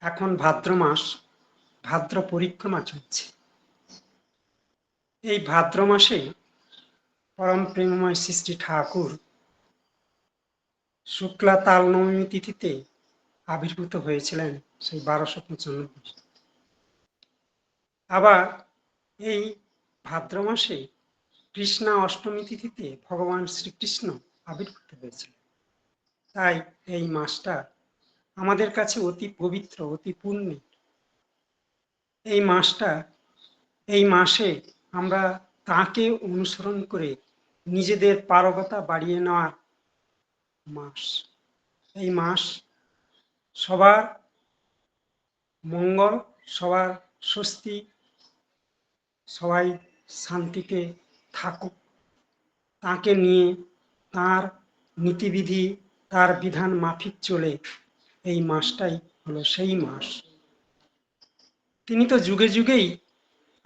এখন ভাদ্র মাস, ভাদ্র পরিক্রমা চলছে। এই ভাদ্র মাসে পরম প্রেমময় শ্রী শ্রী ঠাকুর শুক্লা তাল নবমী তিথিতে আবির্ভূত হয়েছিলেন, সেই 1295। আবার এই ভাদ্র মাসে কৃষ্ণা অষ্টমী তিথিতে ভগবান শ্রীকৃষ্ণ আবির্ভূত হয়েছিলেন। তাই এই মাসটা আমাদের কাছে অতি পবিত্র, অতি পুণ্যের। এই মাসে আমরা তাকে অনুসরণ করে নিজেদের পারগতা বাড়িয়ে নেওয়ার মাস। এই মাস সবার মঙ্গল, সবার স্বস্তি, সবাই শান্তিতে থাকুক, তাকে নিয়ে, তার নীতিবিধি, তার বিধান মাফিক চলে, এই মাসটাই হলো সেই মাস। তিনি তো যুগে যুগেই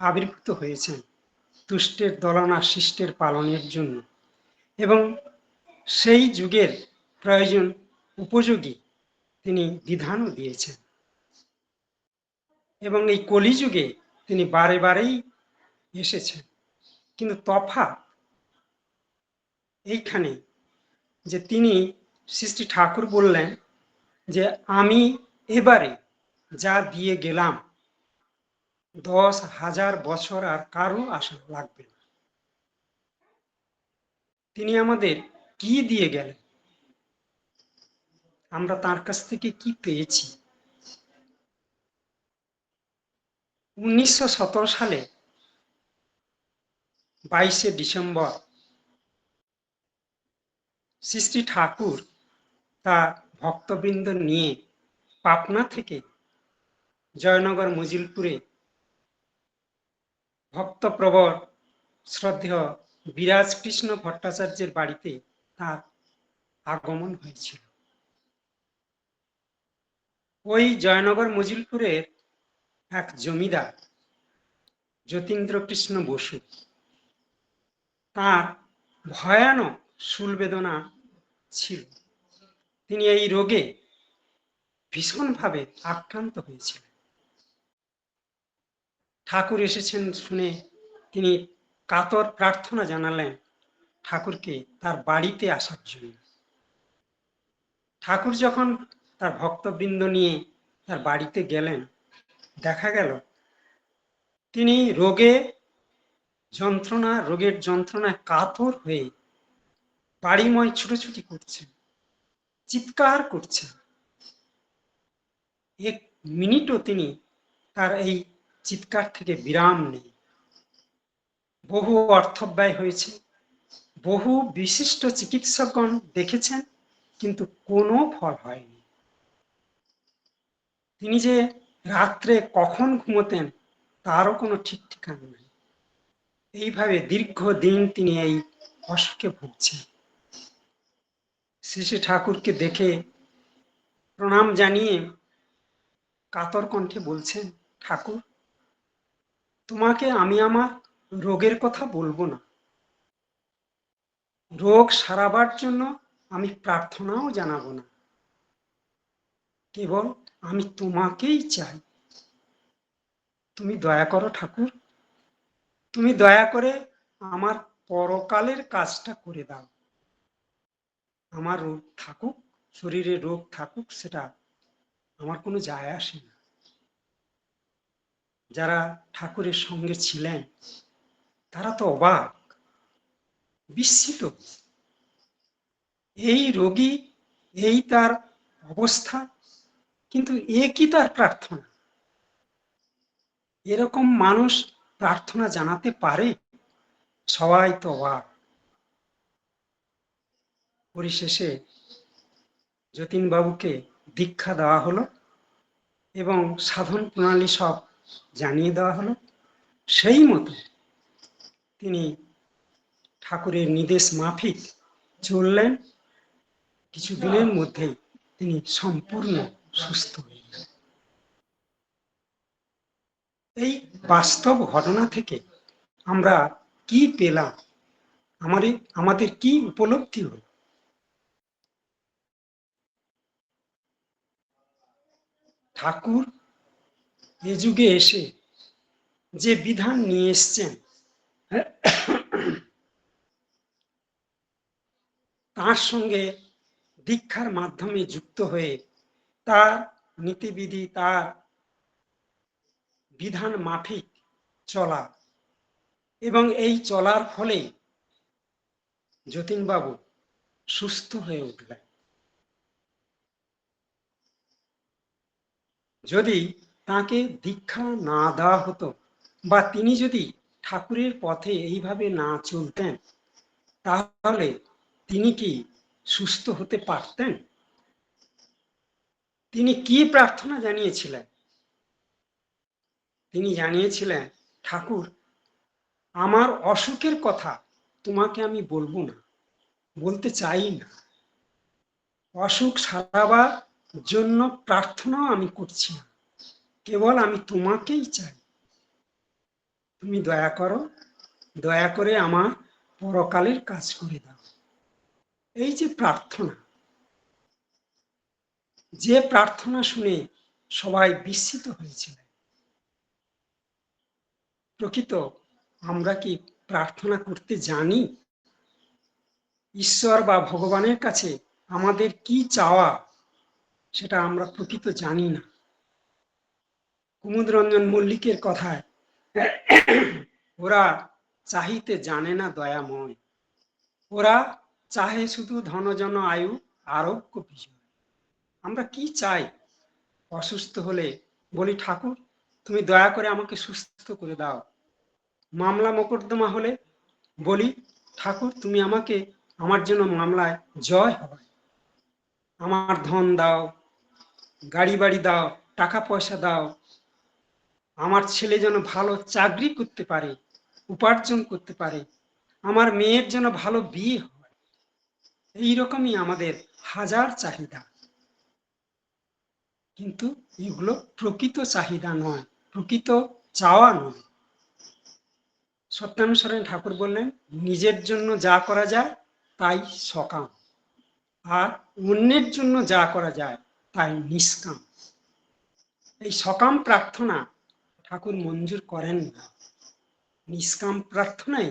আবির্ভূত হয়েছেন দুষ্টের দলনা শিষ্টের পালনের জন্য, এবং সেই যুগের প্রয়োজন উপযোগী তিনি বিধানও দিয়েছেন। এবং এই কলিযুগে তিনি বারে বারেই এসেছেন। কিন্তু তফাৎ এইখানে যে তিনি শ্রী শ্রী ঠাকুর বললেন যে আমি এবারে যা দিয়ে গেলাম 10,000 বছর আর কারো আসা লাগবে না। তিনি আমাদের কি দিয়ে গেলেন, আমরা তার কাছ থেকে কি পেয়েছি? 1917 সালে 22শে ডিসেম্বর শ্রী শ্রী ঠাকুর তার ভক্তবৃন্দ নিয়ে পাটনা থেকে জয়নগর মজিলপুরে ভক্তপ্রবর শ্রদ্ধেয় বিরাজ কৃষ্ণ ভট্টাচার্যের বাড়িতে তার আগমন হয়েছিল। ওই জয়নগর মজিলপুরের এক জমিদার যতীন্দ্র কৃষ্ণ বসু, তার ভয়ানক শূলবেদনা ছিল। তিনি এই রোগে ভীষণভাবে আক্রান্ত হয়েছিলেন। ঠাকুর এসেছেন শুনে তিনি কাতর প্রার্থনা জানালেন ঠাকুরকে তার বাড়িতে আসার জন্য। ঠাকুর যখন তার ভক্তবৃন্দ নিয়ে তার বাড়িতে গেলেন, দেখা গেল তিনি রোগের যন্ত্রণায় কাতর হয়ে বাড়িময় ছুটোছুটি করছেন, চিৎকার করছেন। এক মিনিটও তিনি তার এই চিৎকার থেকে বিরাম নেই। বহু অর্থব্যয় হয়েছে, বহু বিশিষ্ট চিকিৎসকগণ দেখেছেন, কিন্তু কোনো ফল হয়নি। তিনি যে রাত্রে কখন ঘুমোতেন তারও কোনো ঠিক ঠিকানা নেই। এইভাবে দীর্ঘদিন তিনি এই অসুখে ভুগছেন। শ্রী শ্রী ঠাকুরকে দেখে প্রণাম জানিয়ে কাতর কণ্ঠে বলছেন, ঠাকুর, তোমাকে আমি আমার রোগের কথা বলবো না, রোগ সারাবার জন্য আমি প্রার্থনাও জানাবো না, কেবল আমি তোমাকেই চাই। তুমি দয়া করো ঠাকুর, তুমি দয়া করে আমার পরকালের কাজটা করে দাও। আমার রোগ থাকুক, শরীরে রোগ থাকুক, সেটা আমার কোনো যায় আসে না। যারা ঠাকুরের সঙ্গে ছিলেন তারা তো অবাক, বিস্মিত। এই রোগী, এই তার অবস্থা, কিন্তু এ কি তার প্রার্থনা? এরকম মানুষ প্রার্থনা জানাতে পারে? সবাই তো অবাক। পরিশেষে যতীনবাবুকে দীক্ষা দেওয়া হলো এবং সাধন প্রণালী সব জানিয়ে দেওয়া হলো। সেই মতো তিনি ঠাকুরের নির্দেশ মাফিক চললেন। কিছুদিনের মধ্যেই তিনি সম্পূর্ণ সুস্থ হয়ে গেলেন। এই বাস্তব ঘটনা থেকে আমরা কি পেলাম, আমাদের কি উপলব্ধি হল? ঠাকুর এ যুগে এসে যে বিধান নিয়ে এসছেন তার সঙ্গে দীক্ষার মাধ্যমে যুক্ত হয়ে তার নীতিবিধি, তার বিধান মাফিক চলা, এবং এই চলার ফলে যতীনবাবু সুস্থ হয়ে উঠলেন। যদি তাকে দীক্ষা না দেওয়া হতো বা তিনি যদি ঠাকুরের পথে এইভাবে না চলতেন, তাহলে তিনি কি সুস্থ হতে পারতেন? তিনি কি প্রার্থনা জানিয়েছিলেন? তিনি জানিয়েছিলেন, ঠাকুর, আমার অসুখের কথা তোমাকে আমি বলবো না, বলতে চাই না। অসুখ সারাবার জন্য প্রার্থনাও আমি করছি না, কেবল আমি তোমাকেই চাই। তুমি দয়া করো, দয়া করে আমার পরকালের কাজ করে দাও। এই যে প্রার্থনা, যে প্রার্থনা শুনে সবাই বিস্মিত হয়েছিলেন। প্রকৃত আমরা কি প্রার্থনা করতে জানি? ঈশ্বর বা ভগবানের কাছে আমাদের কি চাওয়া সেটা আমরা প্রকৃত জানি না। কুমুদরঞ্জন মল্লিকের কথায়, ওরা চাহিতে জানে না দয়াময়, ওরা চাহে শুধু ধনজন আয়ু আরোগ্য বিজয়। আমরা কি চাই? অসুস্থ হলে বলি, ঠাকুর তুমি দয়া করে আমাকে সুস্থ করে দাও। মামলা মোকদ্দমা হলে বলি, ঠাকুর তুমি আমাকে, আমার জন্য মামলায় জয় হবে। আমার ধন দাও, গাড়ি বাড়ি দাও, টাকা পয়সা দাও, আমার ছেলে যেন ভালো চাকরি করতে পারে, উপার্জন করতে পারে, আমার মেয়ের যেন ভালো বিয়ে হয়। এইরকমই আমাদের হাজার চাহিদা, কিন্তু এগুলো প্রকৃত চাহিদা নয়, প্রকৃত চাওয়া নয়। সত্যানন্দ সরেন ঠাকুর বললেন, নিজের জন্য যা করা যায় তাই সকাম, আর অন্যের জন্য যা করা যায় তাই নিষ্কাম। এই সকাম প্রার্থনা ঠাকুর মঞ্জুর করেন না, নিষ্কাম প্রার্থনাই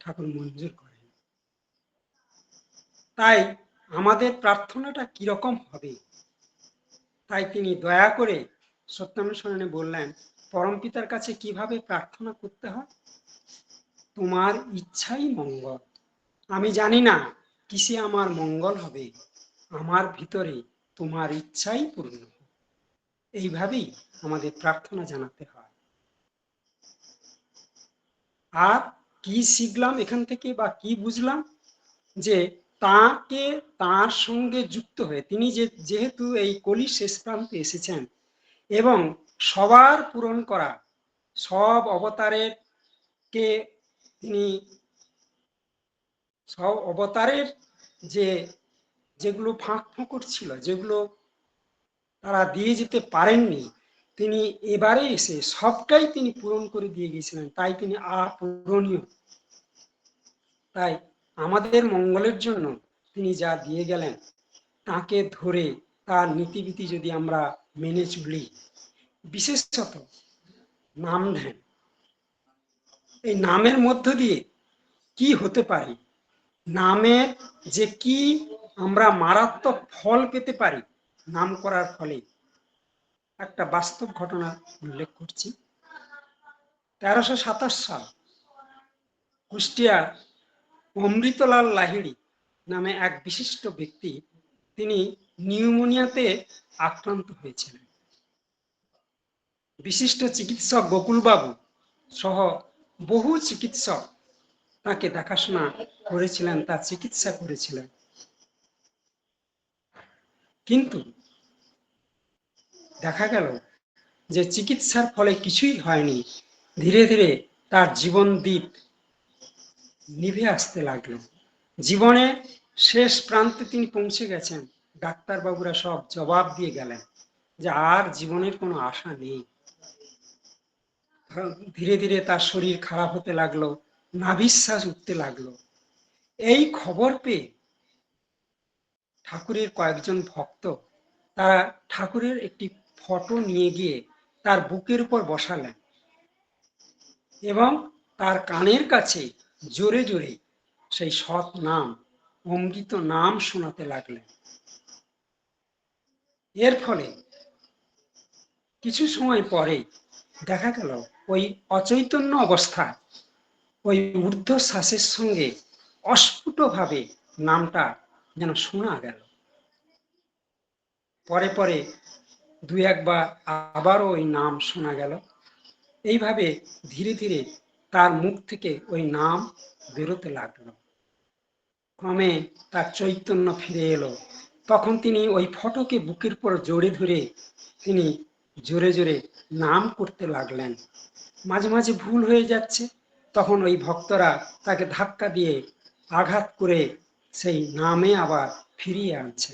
ঠাকুর মঞ্জুর করেন। তাই আমাদের প্রার্থনাটা কিরকম হবে? তাই তিনি দয়া করে সত্যানন্দ সরেনে বললেন, পরমপিতার কাছে কিভাবে প্রার্থনা করতে হয়? তোমার ইচ্ছাই মঙ্গল। আমি জানি না কিসে আমার মঙ্গল হবে, আমার ভিতরে তোমার ইচ্ছাই পূর্ণ। এইভাবেই আমাদের প্রার্থনা জানাতে হয়। আর কি শিখলাম এখান থেকে বা কি বুঝলাম? যে তাকে, তার সঙ্গে যুক্ত হয়ে তিনি যেহেতু এই কলির শেষ প্রান্তে এসেছেন এবং সবার পূরণ করা, সব অবতারের কে তিনি, সব অবতারের যে যেগুলো ফাঁক ফোঁকর ছিল, যেগুলো তারা দিয়ে যেতে পারেননি, তিনি এবারে এসে সবটাই তিনি পূরণ করে দিয়ে গিয়েছিলেন। তাই তিনি অপূরণীয়। তাই আমাদের মঙ্গলের জন্য তিনি যা দিয়ে গেলেন, তাকে ধরে তার নীতিবিধি যদি আমরা মেনে চলি, বিশেষত নাম ধ্যান, এই নামের মধ্য দিয়ে কি হতে পারে, নামের যে কি আমরা মারাত্মক ফল পেতে পারি নাম করার ফলে, একটা বাস্তব ঘটনা উল্লেখ করছি। 1327 সাল কুষ্টিয়ার অমৃতলাল লাহিড়ী নামে এক বিশিষ্ট ব্যক্তি, তিনি নিউমোনিয়াতে আক্রান্ত হয়েছিলেন। বিশিষ্ট চিকিৎসক গোকুলবাবু সহ বহু চিকিৎসক তাকে দেখাশোনা করেছিলেন, তার চিকিৎসা করেছিলেন। কিন্তু দেখা গেল যে চিকিৎসার ফলে কিছুই হয়নি। ধীরে ধীরে তার জীবন দীপ নিভে আসতে লাগলো। জীবনে শেষ প্রান্তে তিনি পৌঁছে গেছেন। ডাক্তারবাবুরা সব জবাব দিয়ে গেলেন যে আর জীবনের কোনো আশা নেই। ধীরে ধীরে তার শরীর খারাপ হতে লাগলো, নাভিশ্বাস উঠতে লাগলো। এই খবর পেয়ে ঠাকুরের কয়েকজন ভক্ত, তারা ঠাকুরের একটি ফটো নিয়ে গিয়ে তার বুকের উপর বসালেন এবং তার কানের কাছে জোরে জোরে সেই সৎ নাম, অমৃত নাম শোনাতে লাগলেন। এর ফলে কিছু সময় পরে দেখা গেল ওই অচৈতন্য অবস্থায় ওই ঊর্ধ্বশ্বাসের সঙ্গে অস্ফুটভাবে নামটা যেন শোনা গেল। পরে পরে দুই একবার আবারও ওই নাম শোনা গেল। এইভাবে ধীরে ধীরে তার মুখ থেকে ওই নাম বেরোতে লাগলো। ক্রমে তার চৈতন্য ফিরে এলো। তখন তিনি ওই ফটোকে বুকের উপর জড়িয়ে ধরে তিনি জোরে জোরে নাম করতে লাগলেন। মাঝে মাঝে ভুল হয়ে যাচ্ছে, তখন ওই ভক্তরা তাকে ধাক্কা দিয়ে আঘাত করে সেই নামে আবার ফিরিয়ে আনছে।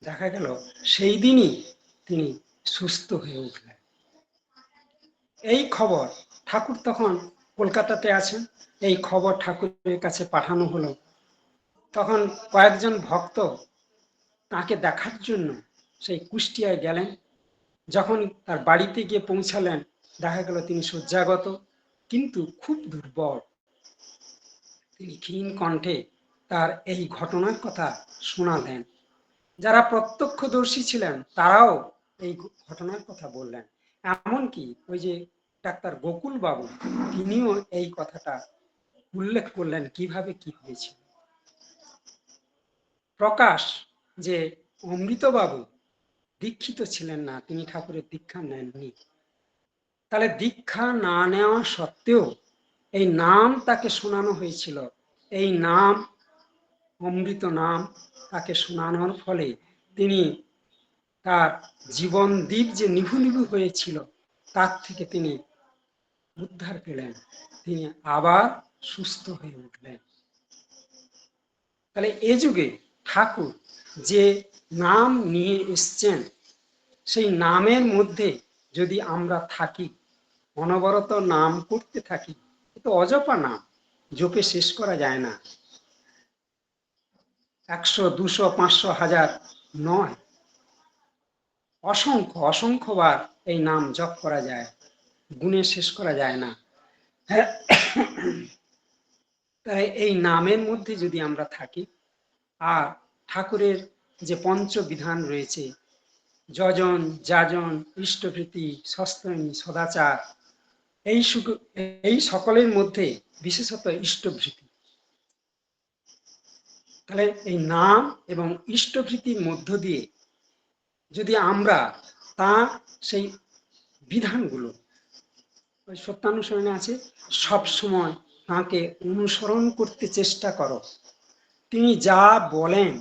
দেখা গেল সেই দিনই তিনি সুস্থ হয়ে উঠলেন। এই খবর ঠাকুর তখন কলকাতাতে আছেন, এই খবর ঠাকুরের কাছে পাঠানো হলো। তখন কয়েকজন ভক্ত তাকে দেখার জন্য সেই কুষ্টিয়ায় গেলেন। যখন তার বাড়িতে গিয়ে পৌঁছালেন, দেখা গেল তিনি শয্যাগত, কিন্তু খুব দুর্বল। তিনি ক্ষীণ কণ্ঠে তার এই ঘটনার কথা শোনালেন। যারা প্রত্যক্ষদর্শী ছিলেন তারাও এই ঘটনার কথা বললেন। এমনকি ওই যে ডাক্তার গোকুল বাবু, তিনিও এই কথাটা উল্লেখ করলেন কিভাবে কি হয়েছিল। প্রকাশ যে অমৃতবাবু দীক্ষিত ছিলেন না, তিনি ঠাকুরের দীক্ষা নেননি। তাহলে দীক্ষা না নেওয়া সত্ত্বেও এই নাম তাকে শোনানো হয়েছিল। এই নাম, অমৃত নাম তাকে শোনানোর ফলে তিনি তার জীবন দ্বীপ যে নিভু নিভু হয়েছিল তার থেকে তিনি উদ্ধার পেলেন, তিনি আবার সুস্থ হয়ে উঠলেন। তাহলে এ যুগে ঠাকুর যে নাম নিয়ে এসছেন, সেই নামের মধ্যে যদি আমরা থাকি, অনবরত নাম করতে থাকি, তো অজপা নাম, জপে শেষ করা যায় না। 100, 200, 500, 1000 নয়, অসংখ্য অসংখ্যবার এই নাম জপ করা যায়, গুণে শেষ করা যায় না। তাই এই নামের মধ্যে যদি আমরা থাকি, আর ঠাকুরের যে পঞ্চবিধান রয়েছে, যজন, যাজন, ইষ্টভৃতি, সস্তনী, সদাচার, এই সকলের মধ্যে বিশেষত ইষ্টভৃতি। তাহলে এই নাম এবং ইষ্টভৃতির মধ্য দিয়ে যদি আমরা তার সেই বিধানগুলো, ওই সত্যানুসরণে আছে, সব সময় তাকে অনুসরণ করতে চেষ্টা করো। তিনি যা বলেন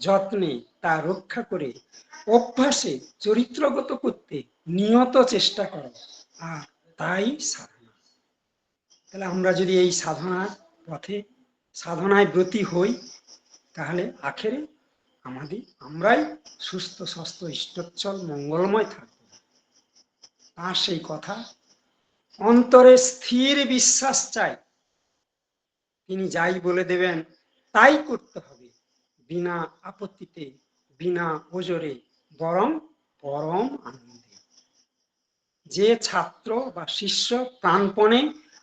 যত্নে তা রক্ষা করে অভ্যাসে চরিত্রগত করতে নিয়ত চেষ্টা করো, আর তাই সাধনা। তাহলে আমরা যদি এই সাধনার পথে সাধনায় ব্রতী হই, তাহলে আখেরে আমরাই সুস্থ স্বাস্থ্য ইষ্টচ্ছল মঙ্গলময় থাকব। আর সেই কথা অন্তরে স্থির বিশ্বাস চাই, তিনি যাই বলে দেবেন তাই করতে হবে, বিনা আপত্তিতে, বিনা ওজরে, বরং পরম আনন্দে। যে ছাত্র বা শিষ্য প্রাণপণে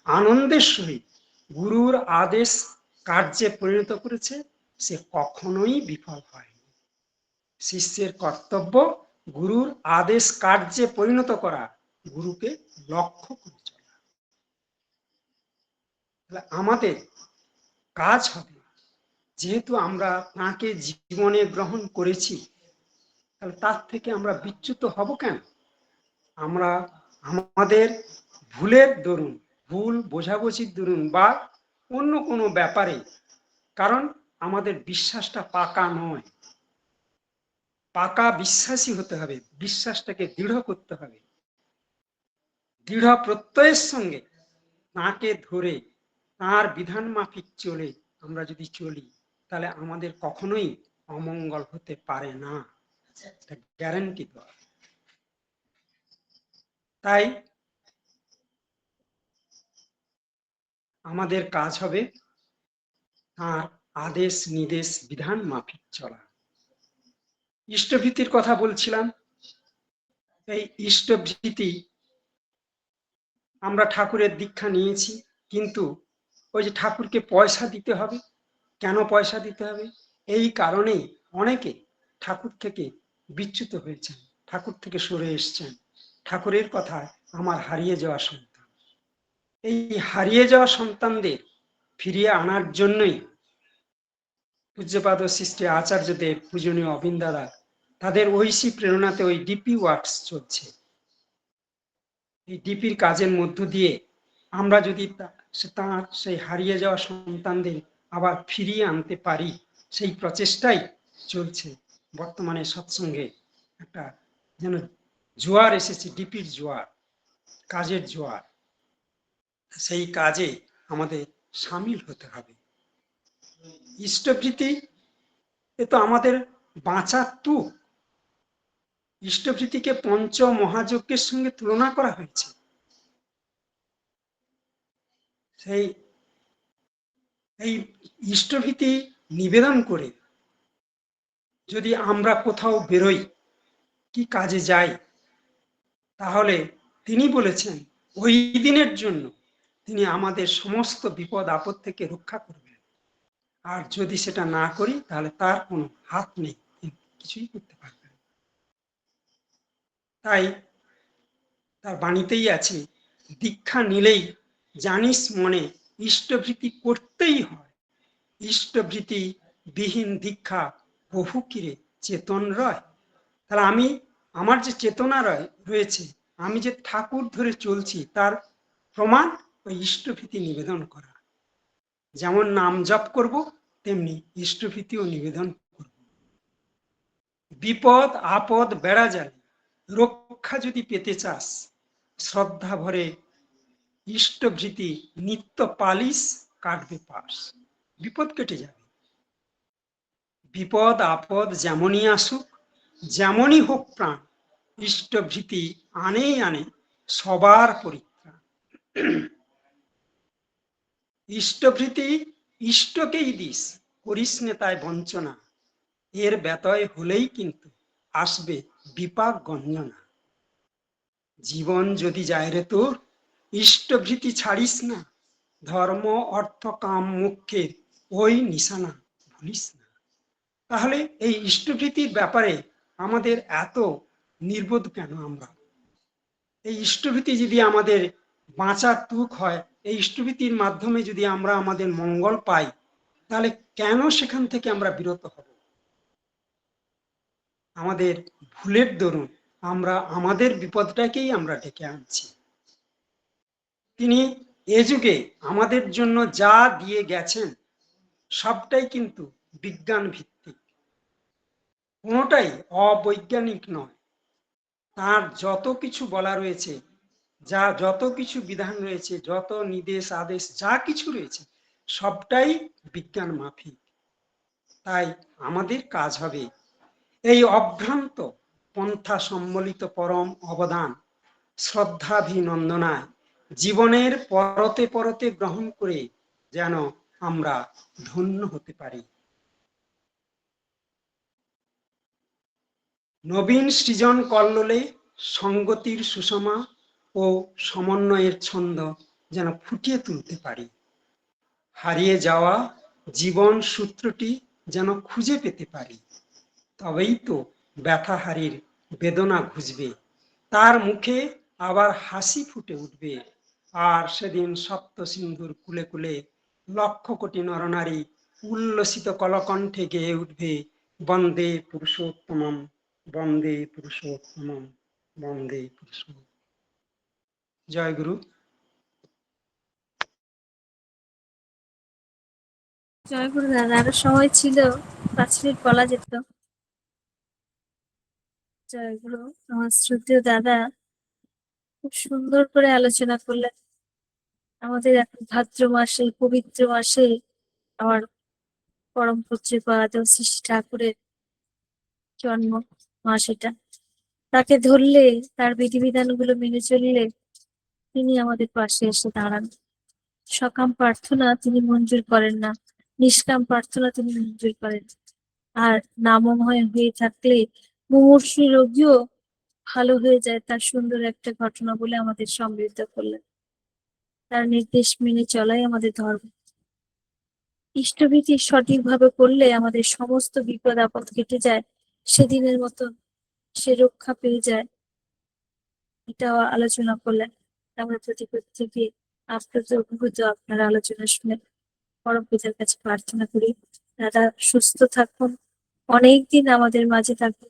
আনন্দের সহিত গুরুর আদেশ কার্যে পরিণত করেছে, সে কখনোই বিফল হয়নি। শিষ্যের কর্তব্য গুরুর আদেশ কার্যে পরিণত করা, গুরুকে লক্ষ্য করে চলা। আমাদের কাজ হবে, যেহেতু আমরা তাঁকে জীবনে গ্রহণ করেছি, তাহলে তার থেকে আমরা বিচ্যুত হব কেন? আমরা আমাদের ভুলের দরুন, ভুল বোঝাবুঝির দরুন, বা অন্য কোনো ব্যাপারে, কারণ আমাদের বিশ্বাসটা পাকা নয়। পাকা বিশ্বাসী হতে হবে, বিশ্বাসটাকে দৃঢ় করতে হবে। দৃঢ় প্রত্যয়ের সঙ্গে তাঁকে ধরে তাঁর বিধান মাফিক চলে আমরা যদি চলি, তাহলে আমাদের কখনোই অমঙ্গল হতে পারে না, গ্যারান্টি দেওয়া। তাই আমাদের কাজ হবে তাঁর আদেশ নির্দেশ বিধান মাফিক চলা। ইষ্টভীতির কথা বলছিলাম, এই ইষ্টভৃতি আমরা ঠাকুরের দীক্ষা নিয়েছি, কিন্তু ওই যে ঠাকুরকে পয়সা দিতে হবে। কেন পয়সা দিতে হবে? এই কারণেই অনেকে ঠাকুর থেকে বিচ্যুত হয়েছেন, ঠাকুর থেকে সরে এসছেন। ঠাকুরের কথায় আমার হারিয়ে যাওয়া সন্তান, এই হারিয়ে যাওয়া সন্তানদের ফিরিয়ে আনার জন্যই পূজ্যপাদ সৃষ্টি আচার্যদেব, পূজনীয় অবিন দাদা, তাদের ঐশী প্রেরণাতে ওই ডিপি ওয়ার্কস চলছে। এই ডিপির কাজের মধ্য দিয়ে আমরা যদি তার সেই হারিয়ে যাওয়া সন্তানদের আবার ফিরিয়ে আনতে পারি, সেই প্রচেষ্টাই চলছে। বর্তমানে সৎসঙ্গে একটা যেন জোয়ার এসেছে, ডিপির জোয়ার, কাজের জোয়ার। সেই কাজে আমাদের সামিল হতে হবে। ইষ্টভৃতি এ তো আমাদের বাঁচার তুক। ইষ্টভৃতিকে পঞ্চ মহাযজ্ঞের সঙ্গে তুলনা করা হয়েছে। সেই এই ইষ্টভীতি নিবেদন করে যদি আমরা কোথাও বেরোই, কি কাজে যাই, তাহলে তিনি বলেছেন ওই দিনের জন্য তিনি আমাদের সমস্ত বিপদ আপদ থেকে রক্ষা করবেন। আর যদি সেটা না করি, তাহলে তার কোনো হাত নেই, কিছুই করতে পারবে না। তাই তার বাণীতেই আছে, দীক্ষা নিলেই জানিস মনে ইষ্টভৃতি করতেই হয়। ইষ্টভৃতি বিহীন দীক্ষা বহু কিরে চেতন রয়। তাহলে আমার যে চেতনা রয়েছে, আমি যে ঠাকুর ধরে চলছি, তার প্রমাণ ওই ইষ্টভৃতি নিবেদন করা। যেমন নাম জপ করব, তেমনি ইষ্টভৃতিও নিবেদন করব। বিপদ আপদ বেড়া যায়, রক্ষা যদি পেতে চাস, শ্রদ্ধা ভরে ইষ্টভৃতি নিত্য পালিশ, কাটবে পাস। বিপদ কেটে যাবে। বিপদ আপদ যেমনই আসুক, যেমনই হোক প্রাণ, ইষ্টভৃতি আনেই আনে সবার পরিত্রাণ। ইষ্টভৃতি ইষ্টকেই দিস, করিস নে তাই বঞ্চনা, এর ব্যতয় হলেই কিন্তু আসবে বিপাক গঞ্জনা। জীবন যদি যায় রে তোর, ইষ্টভৃতি ছাড়িস না, ধর্ম অর্থ কাম মুখ্যের ওই নিশানা ভুলিস না। তাহলে এই ইষ্টভৃতির ব্যাপারে আমাদের এত নির্বোধ কেন আমরা? এই ইষ্টভৃতি যদি আমাদের বাঁচার তুক হয়, এই ইষ্টভৃতির মাধ্যমে যদি আমরা আমাদের মঙ্গল পাই, তাহলে কেন সেখান থেকে আমরা বিরত হব? আমাদের ভুলের দরুন আমরা আমাদের বিপদটাকেই আমরা ডেকে আনছি। তিনি এ যুগে আমাদের জন্য যা দিয়ে গেছেন, সবটাই কিন্তু বিজ্ঞান ভিত্তিক, কোনোটাই অবৈজ্ঞানিক নয়। তার যত কিছু বলা রয়েছে, যত কিছু বিধান রয়েছে, যত নির্দেশ আদেশ যা কিছু রয়েছে, সবটাই বিজ্ঞান মাফিক। তাই আমাদের কাজ হবে এই অভ্রান্ত পন্থা সম্বলিত পরম অবদান শ্রদ্ধাভিনন্দনায় জীবনের পরতে পরতে গ্রহণ করে যেন আমরা ধন্য হতে পারি। নবীন সৃজন কল্লোলে সঙ্গতির সুষমা ও সমন্বয়ের ছন্দ যেন ফুটিয়ে তুলতে পারি। হারিয়ে যাওয়া জীবন সূত্রটি যেন খুঁজে পেতে পারি। তবেই তো ব্যথাহারীর বেদনা ঘুচবে, তার মুখে আবার হাসি ফুটে উঠবে। আর সেদিন সপ্ত সিন্ধুর কুলে কুলে লক্ষ কোটি নরনারী উল্লসিত কলকণ্ঠে গেয়ে উঠবে, বন্দে পুরুষোত্তমম, বন্দে পুরুষোত্তমম, বন্দে পুরুষোত্তম। জয় গুরু। জয় গুরু দাদা, আরো সময় ছিল, 5 মিনিট বলা যেত। জয় গুরু। আমার শ্রদ্ধেয় দাদা খুব সুন্দর করে আলোচনা করলেন। আমাদের এখন ভাদ্র মাসে, পবিত্র মাসে আমার পরম পূজ্যপাদ শ্রী ঠাকুরের জন্ম মাস এটা। তাকে ধরলে, তার বিধিবিধান গুলো মেনে চললে তিনি আমাদের পাশে এসে দাঁড়ান। সকাম প্রার্থনা তিনি মঞ্জুর করেন না, নিষ্কাম প্রার্থনা তিনি মঞ্জুর করেন। আর নামময় হয়ে থাকলে মুমূর্ষু রোগীও ভালো হয়ে যায় তার সুন্দর একটা ঘটনা বলে আমাদের সমৃদ্ধ করলেন। তার নির্দেশ মেনে চলাই আমাদের ধর্ম। ইষ্টভীতি সঠিকভাবে করলে আমাদের সমস্ত বিপদ আপদ কেটে যায়, সেদিনের মতো সে রক্ষা পেয়ে যায়। এটাও আলোচনা করলেন। আমরা প্রতি প্রত্যেকে আপ্লুত অভিভূত আপনার আলোচনা শুনে পরম পিতার কাছে প্রার্থনা করি দাদা সুস্থ থাকুন, অনেকদিন আমাদের মাঝে থাকুন,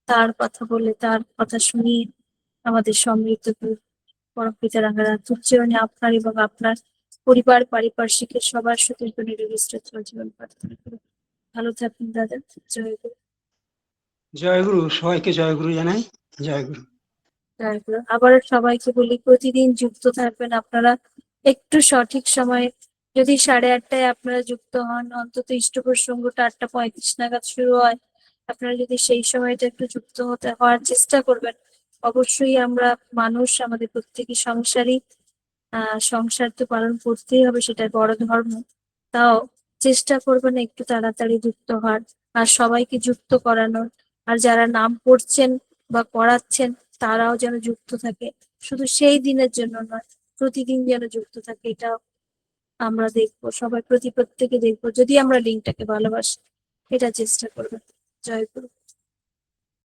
তার কথা বলে তার কথা শুনিয়ে আমাদের সমৃদ্ধ করুন। পরম পিতার আমরা তুচ্চরণে আপনার এবং আপনার পরিবার পারিপার্শ্বিকের সবার সুদীর্ঘ নিরোগী সুস্থ জীবন প্রার্থনা করি। ভালো থাকুন দাদা। জয় গুরু। জয় গুরু, সবাইকে জয় গুরু জানাই। জয় গুরু। জয় গুরু। আবার সবাইকে বলি প্রতিদিন যুক্ত থাকবেন আপনারা। একটু সঠিক সময়ে যদি 8:30টায় আপনারা যুক্ত হন, অন্তত ইষ্ট প্রসঙ্গটা 8:35 নাগাদ শুরু হয়, আপনারা যদি সেই সময়টা একটু যুক্ত হওয়ার চেষ্টা করবেন। অবশ্যই আমরা মানুষ, আমাদের প্রত্যেকই সংসারী, সংসার তো পালন করতেই হবে, সেটা বড় ধর্ম। তাও চেষ্টা করবেন একটু তাড়াতাড়ি যুক্ত হওয়ার আর সবাইকে যুক্ত করানোর। আর যারা নাম পড়ছেন বা করাচ্ছেন তারাও যেন যুক্ত থাকে, শুধু সেই দিনের জন্য নয়, প্রতিদিন যেন যুক্ত থাকে। এটা আমরা দেখবো, সবাই প্রত্যেকে দেখবো, যদি আমরা লিঙ্কটাকে ভালোবাসি। এটা চেষ্টা করবেন। জয় গুরু।